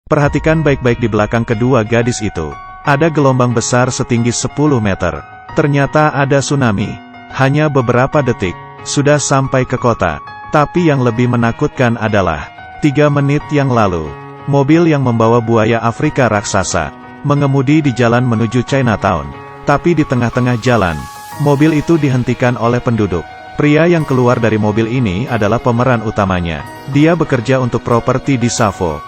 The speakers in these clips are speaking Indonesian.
Perhatikan baik-baik di belakang kedua gadis itu. Ada gelombang besar setinggi 10 meter. Ternyata ada tsunami. Hanya beberapa detik, sudah sampai ke kota. Tapi yang lebih menakutkan adalah, 3 menit yang lalu, mobil yang membawa buaya Afrika raksasa, mengemudi di jalan menuju Chinatown. Tapi di tengah-tengah jalan, mobil itu dihentikan oleh penduduk. Pria yang keluar dari mobil ini adalah pemeran utamanya. Dia bekerja untuk properti di Savo.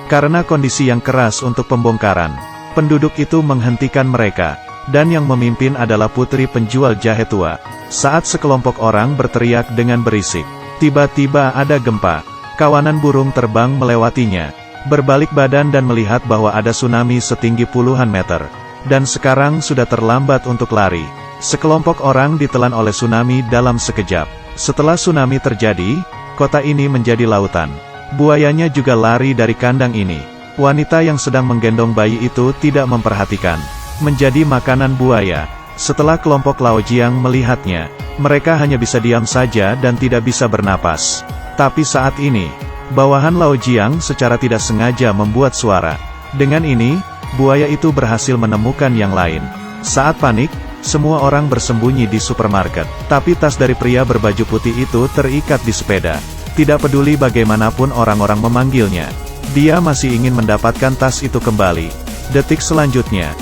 Karena kondisi yang keras untuk pembongkaran, penduduk itu menghentikan mereka. Dan yang memimpin adalah putri penjual jahe tua. Saat sekelompok orang berteriak dengan berisik, tiba-tiba ada gempa. Kawanan burung terbang melewatinya, berbalik badan dan melihat bahwa ada tsunami setinggi puluhan meter. Dan sekarang sudah terlambat untuk lari. Sekelompok orang ditelan oleh tsunami dalam sekejap. Setelah tsunami terjadi, kota ini menjadi lautan. Buayanya juga lari dari kandang ini. Wanita yang sedang menggendong bayi itu tidak memperhatikan. Menjadi makanan buaya. Setelah kelompok Laojiang melihatnya, mereka hanya bisa diam saja dan tidak bisa bernapas. Tapi saat ini, bawahan Laojiang secara tidak sengaja membuat suara. Dengan ini, buaya itu berhasil menemukan yang lain. Saat panik, semua orang bersembunyi di supermarket. Tapi tas dari pria berbaju putih itu terikat di sepeda. Tidak peduli bagaimanapun orang-orang memanggilnya, dia masih ingin mendapatkan tas itu kembali. Detik selanjutnya,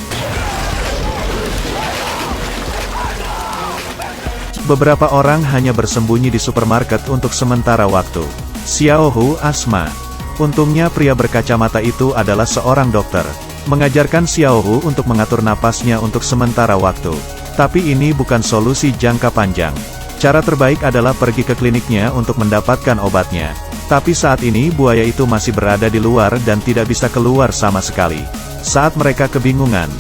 beberapa orang hanya bersembunyi di supermarket untuk sementara waktu. Xiaohu Asma. Untungnya pria berkacamata itu adalah seorang dokter. Mengajarkan Xiaohu untuk mengatur napasnya untuk sementara waktu. Tapi ini bukan solusi jangka panjang. Cara terbaik adalah pergi ke kliniknya untuk mendapatkan obatnya. Tapi saat ini buaya itu masih berada di luar dan tidak bisa keluar sama sekali. Saat mereka kebingungan,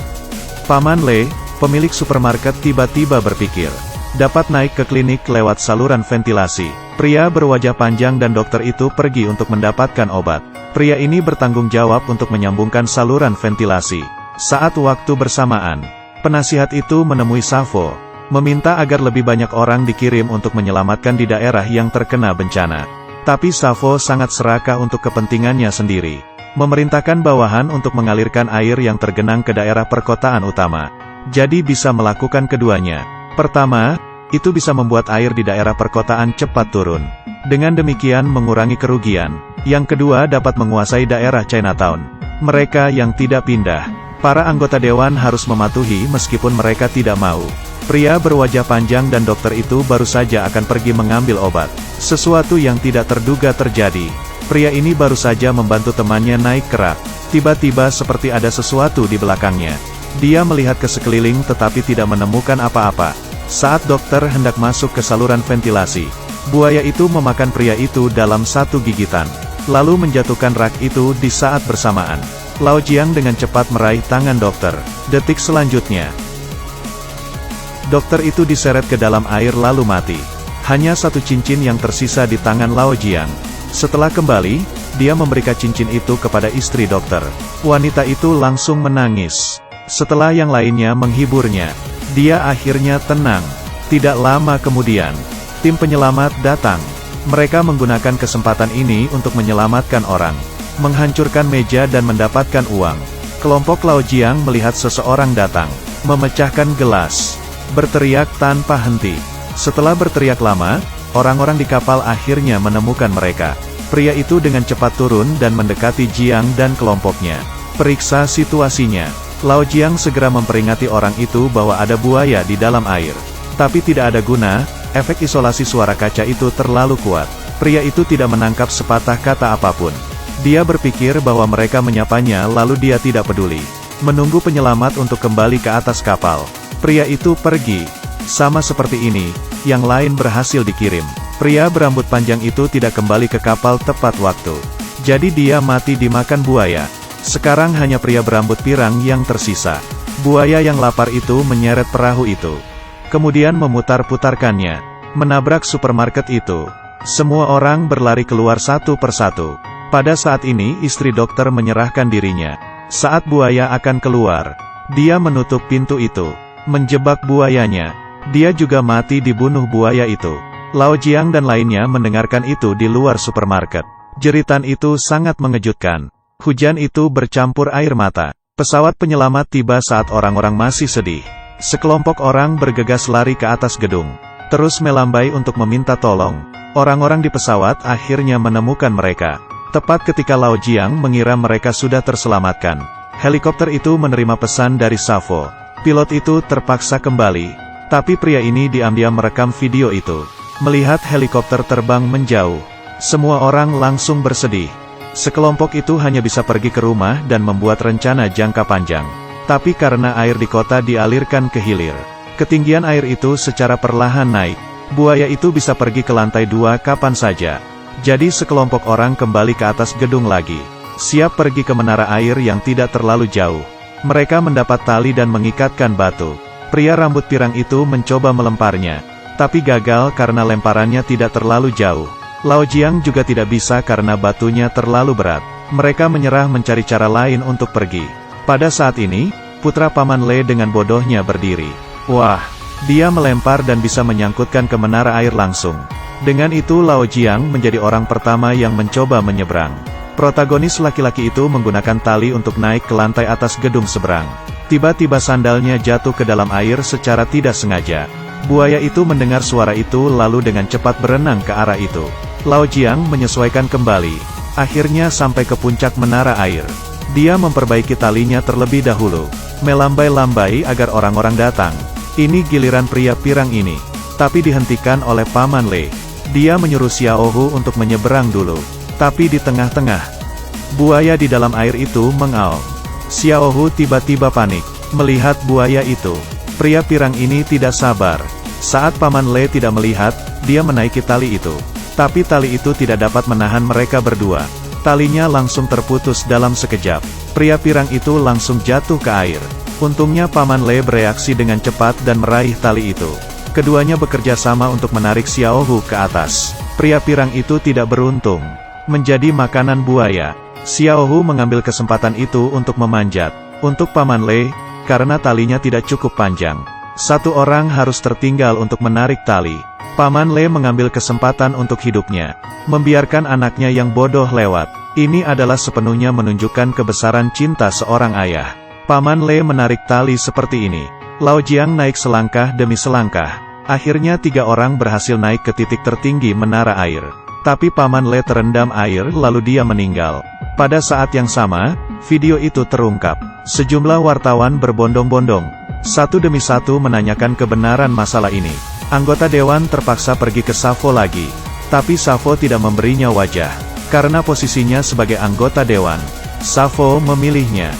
Paman Le, pemilik supermarket tiba-tiba berpikir, dapat naik ke klinik lewat saluran ventilasi. Pria berwajah panjang dan dokter itu pergi untuk mendapatkan obat. Pria ini bertanggung jawab untuk menyambungkan saluran ventilasi. Saat waktu bersamaan, penasihat itu menemui Savo, meminta agar lebih banyak orang dikirim untuk menyelamatkan di daerah yang terkena bencana. Tapi Savo sangat serakah untuk kepentingannya sendiri. Memerintahkan bawahan untuk mengalirkan air yang tergenang ke daerah perkotaan utama. Jadi bisa melakukan keduanya. Pertama, itu bisa membuat air di daerah perkotaan cepat turun. Dengan demikian mengurangi kerugian. Yang kedua dapat menguasai daerah Chinatown. Mereka yang tidak pindah, para anggota dewan harus mematuhi meskipun mereka tidak mau. Pria berwajah panjang dan dokter itu baru saja akan pergi mengambil obat. Sesuatu yang tidak terduga terjadi. Pria ini baru saja membantu temannya naik ke rak. Tiba-tiba seperti ada sesuatu di belakangnya. Dia melihat ke sekeliling tetapi tidak menemukan apa-apa. Saat dokter hendak masuk ke saluran ventilasi, buaya itu memakan pria itu dalam satu gigitan. Lalu menjatuhkan rak itu di saat bersamaan. Laojiang dengan cepat meraih tangan dokter. Detik selanjutnya, dokter itu diseret ke dalam air lalu mati. Hanya satu cincin yang tersisa di tangan Laojiang. Setelah kembali, dia memberikan cincin itu kepada istri dokter. Wanita itu langsung menangis. Setelah yang lainnya menghiburnya, dia akhirnya tenang. Tidak lama kemudian, tim penyelamat datang. Mereka menggunakan kesempatan ini untuk menyelamatkan orang, menghancurkan meja dan mendapatkan uang. Kelompok Laojiang melihat seseorang datang, memecahkan gelas, berteriak tanpa henti. Setelah berteriak lama, orang-orang di kapal akhirnya menemukan mereka. Pria itu dengan cepat turun dan mendekati Jiang dan kelompoknya. Periksa situasinya. Laojiang segera memperingati orang itu bahwa ada buaya di dalam air. Tapi tidak ada guna, efek isolasi suara kaca itu terlalu kuat. Pria itu tidak menangkap sepatah kata apapun. Dia berpikir bahwa mereka menyapanya lalu dia tidak peduli. Menunggu penyelamat untuk kembali ke atas kapal. Pria itu pergi. Sama seperti ini, yang lain berhasil dikirim. Pria berambut panjang itu tidak kembali ke kapal tepat waktu. Jadi dia mati dimakan buaya. Sekarang hanya pria berambut pirang yang tersisa. Buaya yang lapar itu menyeret perahu itu. Kemudian memutar-putarkannya, menabrak supermarket itu. Semua orang berlari keluar satu persatu. Pada saat ini istri dokter menyerahkan dirinya. Saat buaya akan keluar, dia menutup pintu itu, menjebak buayanya. Dia juga mati dibunuh buaya itu. Laojiang dan lainnya mendengarkan itu di luar supermarket. Jeritan itu sangat mengejutkan. Hujan itu bercampur air mata. Pesawat penyelamat tiba saat orang-orang masih sedih. Sekelompok orang bergegas lari ke atas gedung, terus melambai untuk meminta tolong. Orang-orang di pesawat akhirnya menemukan mereka. Tepat ketika Lao Jiang mengira mereka sudah terselamatkan, helikopter itu menerima pesan dari Safo. Pilot itu terpaksa kembali, tapi pria ini diam-diam merekam video itu. Melihat helikopter terbang menjauh, semua orang langsung bersedih. Sekelompok itu hanya bisa pergi ke rumah dan membuat rencana jangka panjang. Tapi karena air di kota dialirkan ke hilir, ketinggian air itu secara perlahan naik. Buaya itu bisa pergi ke lantai 2 kapan saja. Jadi sekelompok orang kembali ke atas gedung lagi, siap pergi ke menara air yang tidak terlalu jauh. Mereka mendapat tali dan mengikatkan batu. Pria rambut pirang itu mencoba melemparnya, tapi gagal karena lemparannya tidak terlalu jauh. Lao Jiang juga tidak bisa karena batunya terlalu berat. Mereka menyerah mencari cara lain untuk pergi. Pada saat ini, putra Paman Le dengan bodohnya berdiri. Wah, dia melempar dan bisa menyangkutkan ke menara air langsung. Dengan itu Lao Jiang menjadi orang pertama yang mencoba menyeberang. Protagonis laki-laki itu menggunakan tali untuk naik ke lantai atas gedung seberang. Tiba-tiba sandalnya jatuh ke dalam air secara tidak sengaja. Buaya itu mendengar suara itu lalu dengan cepat berenang ke arah itu. Lao Jiang menyesuaikan kembali, akhirnya sampai ke puncak menara air. Dia memperbaiki talinya terlebih dahulu, melambai-lambai agar orang-orang datang. Ini giliran pria pirang ini, tapi dihentikan oleh Paman Le. Dia menyuruh Xiao Hu untuk menyeberang dulu, tapi di tengah-tengah, buaya di dalam air itu mengaum. Xiao Hu tiba-tiba panik, melihat buaya itu. Pria pirang ini tidak sabar. Saat Paman Le tidak melihat, dia menaiki tali itu. Tapi tali itu tidak dapat menahan mereka berdua. Talinya langsung terputus dalam sekejap. Pria pirang itu langsung jatuh ke air. Untungnya Paman Le bereaksi dengan cepat dan meraih tali itu. Keduanya bekerja sama untuk menarik Xiao Hu ke atas. Pria pirang itu tidak beruntung, menjadi makanan buaya. Xiao Hu mengambil kesempatan itu untuk memanjat. Untuk Paman Le, karena talinya tidak cukup panjang, satu orang harus tertinggal untuk menarik tali. Paman Le mengambil kesempatan untuk hidupnya, membiarkan anaknya yang bodoh lewat. Ini adalah sepenuhnya menunjukkan kebesaran cinta seorang ayah. Paman Le menarik tali seperti ini. Lao Jiang naik selangkah demi selangkah. Akhirnya 3 orang berhasil naik ke titik tertinggi menara air. Tapi Paman Le terendam air lalu dia meninggal. Pada saat yang sama, video itu terungkap. Sejumlah wartawan berbondong-bondong, satu demi satu menanyakan kebenaran masalah ini. Anggota dewan terpaksa pergi ke Safo lagi, tapi Safo tidak memberinya wajah. Karena posisinya sebagai anggota dewan, Safo memilihnya.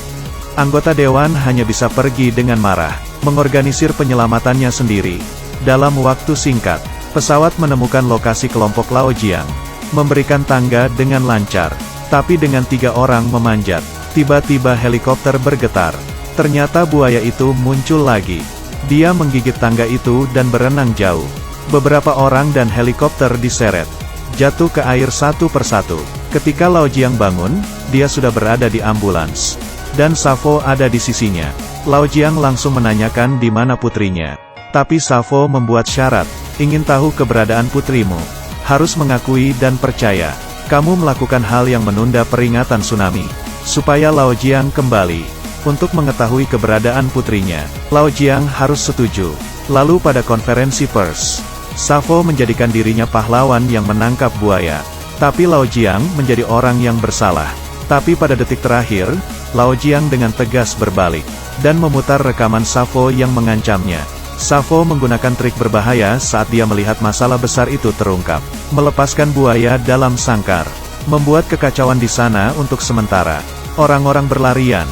Anggota dewan hanya bisa pergi dengan marah, mengorganisir penyelamatannya sendiri. Dalam waktu singkat, pesawat menemukan lokasi kelompok Lao Jiang, memberikan tangga dengan lancar. Tapi dengan 3 orang memanjat, tiba-tiba helikopter bergetar. Ternyata buaya itu muncul lagi. Dia menggigit tangga itu dan berenang jauh. Beberapa orang dan helikopter diseret, jatuh ke air satu persatu. Ketika Lao Jiang bangun, dia sudah berada di ambulans. Dan Safo ada di sisinya. Lao Jiang langsung menanyakan di mana putrinya. Tapi Safo membuat syarat, ingin tahu keberadaan putrimu. Harus mengakui dan percaya, kamu melakukan hal yang menunda peringatan tsunami. Supaya Lao Jiang kembali. Untuk mengetahui keberadaan putrinya, Lao Jiang harus setuju. Lalu pada konferensi pers, Safo menjadikan dirinya pahlawan yang menangkap buaya. Tapi Lao Jiang menjadi orang yang bersalah. Tapi pada detik terakhir, Lao Jiang dengan tegas berbalik, dan memutar rekaman Safo yang mengancamnya. Safo menggunakan trik berbahaya saat dia melihat masalah besar itu terungkap. Melepaskan buaya dalam sangkar, membuat kekacauan di sana untuk sementara. Orang-orang berlarian.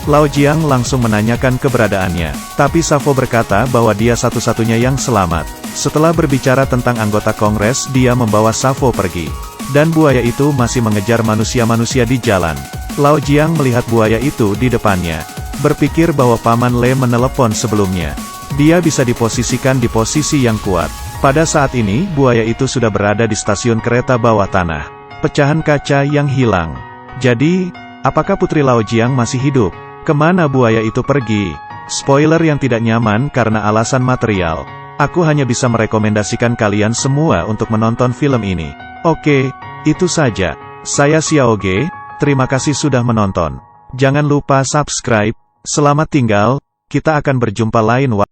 Lao Jiang langsung menanyakan keberadaannya, tapi Safo berkata bahwa dia satu-satunya yang selamat. Setelah berbicara tentang anggota Kongres, dia membawa Safo pergi. Dan buaya itu masih mengejar manusia-manusia di jalan. Lao Jiang melihat buaya itu di depannya, berpikir bahwa Paman Le menelepon sebelumnya. Dia bisa diposisikan di posisi yang kuat. Pada saat ini, buaya itu sudah berada di stasiun kereta bawah tanah. Pecahan kaca yang hilang. Jadi, apakah Putri Lao Jiang masih hidup? Kemana buaya itu pergi? Spoiler yang tidak nyaman karena alasan material. Aku hanya bisa merekomendasikan kalian semua untuk menonton film ini. Oke, itu saja. Saya Xiao Ge. Terima kasih sudah menonton. Jangan lupa subscribe. Selamat tinggal, kita akan berjumpa lain waktu.